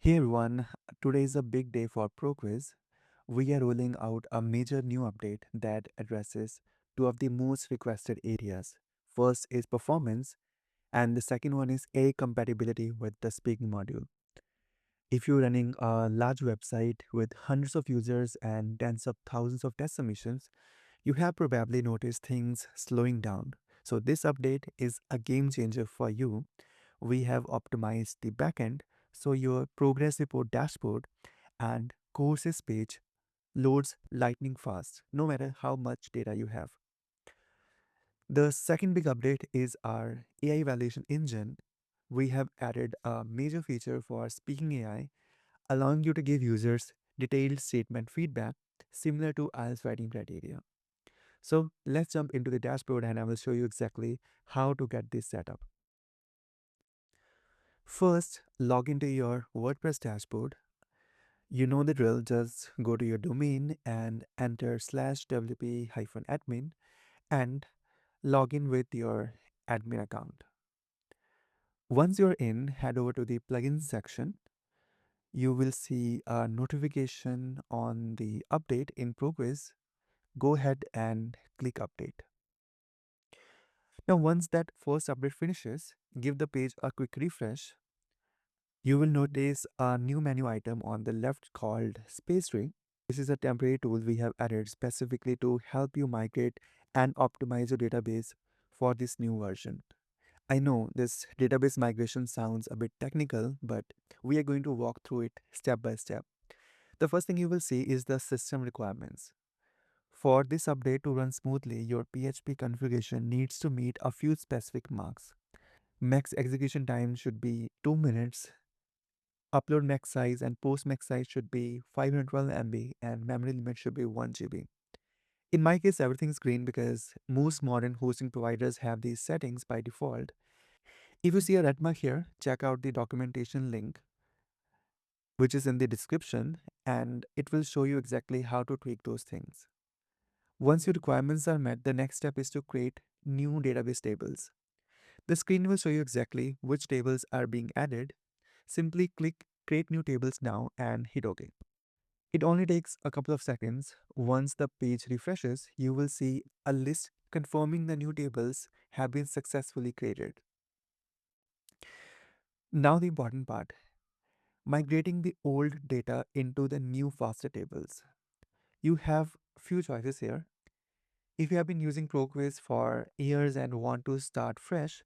Hey everyone, today is a big day for ProQuiz. We are rolling out a major new update that addresses two of the most requested areas. First is performance, and the second one is AI compatibility with the speaking module. If you're running a large website with hundreds of users and tens of thousands of test submissions, you have probably noticed things slowing down. So, this update is a game changer for you. We have optimized the backend so your progress report dashboard and courses page loads lightning fast, no matter how much data you have. The second big update is our AI evaluation engine. We have added a major feature for speaking AI, allowing you to give users detailed statement feedback similar to IELTS writing criteria. So let's jump into the dashboard and I will show you exactly how to get this set up. First, log into your WordPress dashboard. You know the drill, just go to your domain and enter /wp-admin and log in with your admin account. Once you're in, head over to the plugins section. You will see a notification on the update in ProQuiz. Go ahead and click update. Now, once that first update finishes, give the page a quick refresh. You will notice a new menu item on the left called Space Tree. This is a temporary tool we have added specifically to help you migrate and optimize your database for this new version. I know this database migration sounds a bit technical, but we are going to walk through it step by step. The first thing you will see is the system requirements. For this update to run smoothly, your PHP configuration needs to meet a few specific marks. Max execution time should be 2 minutes. Upload max size and post max size should be 512 MB and memory limit should be 1 GB. In my case, everything's green because most modern hosting providers have these settings by default. If you see a red mark here, check out the documentation link, which is in the description, and it will show you exactly how to tweak those things. Once your requirements are met, the next step is to create new database tables. The screen will show you exactly which tables are being added. Simply click Create New Tables now and hit OK. It only takes a couple of seconds. Once the page refreshes, you will see a list confirming the new tables have been successfully created. Now the important part, migrating the old data into the new faster tables. You have few choices here. If you have been using ProQuiz for years and want to start fresh,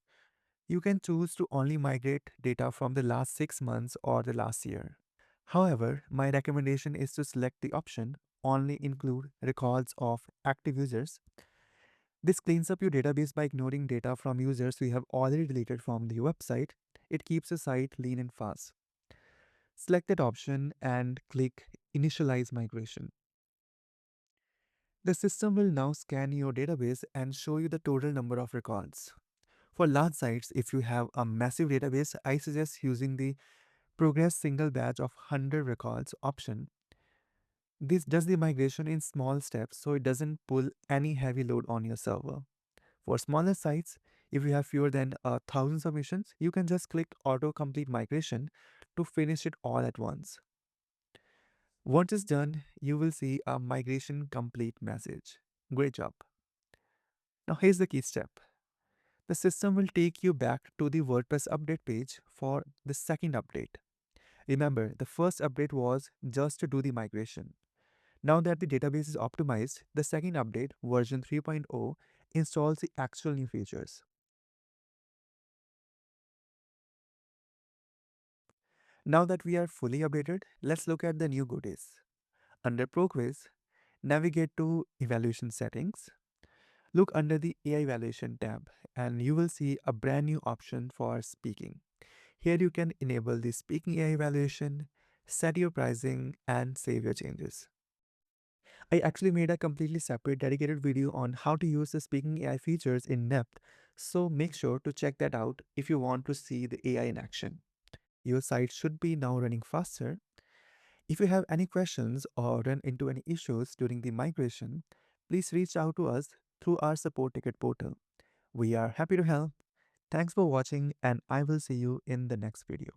you can choose to only migrate data from the last 6 months or the last year. However, my recommendation is to select the option only include records of active users. This cleans up your database by ignoring data from users you have already deleted from the website. It keeps the site lean and fast. Select that option and click Initialize Migration. The system will now scan your database and show you the total number of records. For large sites, if you have a massive database, I suggest using the Progress Single Batch of 100 Records option. This does the migration in small steps so it doesn't pull any heavy load on your server. For smaller sites, if you have fewer than 1,000 submissions, you can just click Auto Complete Migration to finish it all at once. Once it's done, you will see a migration complete message. Great job. Now here's the key step. The system will take you back to the WordPress update page for the second update. Remember, the first update was just to do the migration. Now that the database is optimized, the second update, version 3.0, installs the actual new features. Now that we are fully updated, let's look at the new goodies. Under ProQuiz, navigate to Evaluation Settings. Look under the AI Evaluation tab and you will see a brand new option for speaking. Here you can enable the speaking AI evaluation, set your pricing, and save your changes. I actually made a completely separate dedicated video on how to use the speaking AI features in depth, so make sure to check that out if you want to see the AI in action. Your site should be now running faster. If you have any questions or run into any issues during the migration, please reach out to us through our support ticket portal. We are happy to help. Thanks for watching and I will see you in the next video.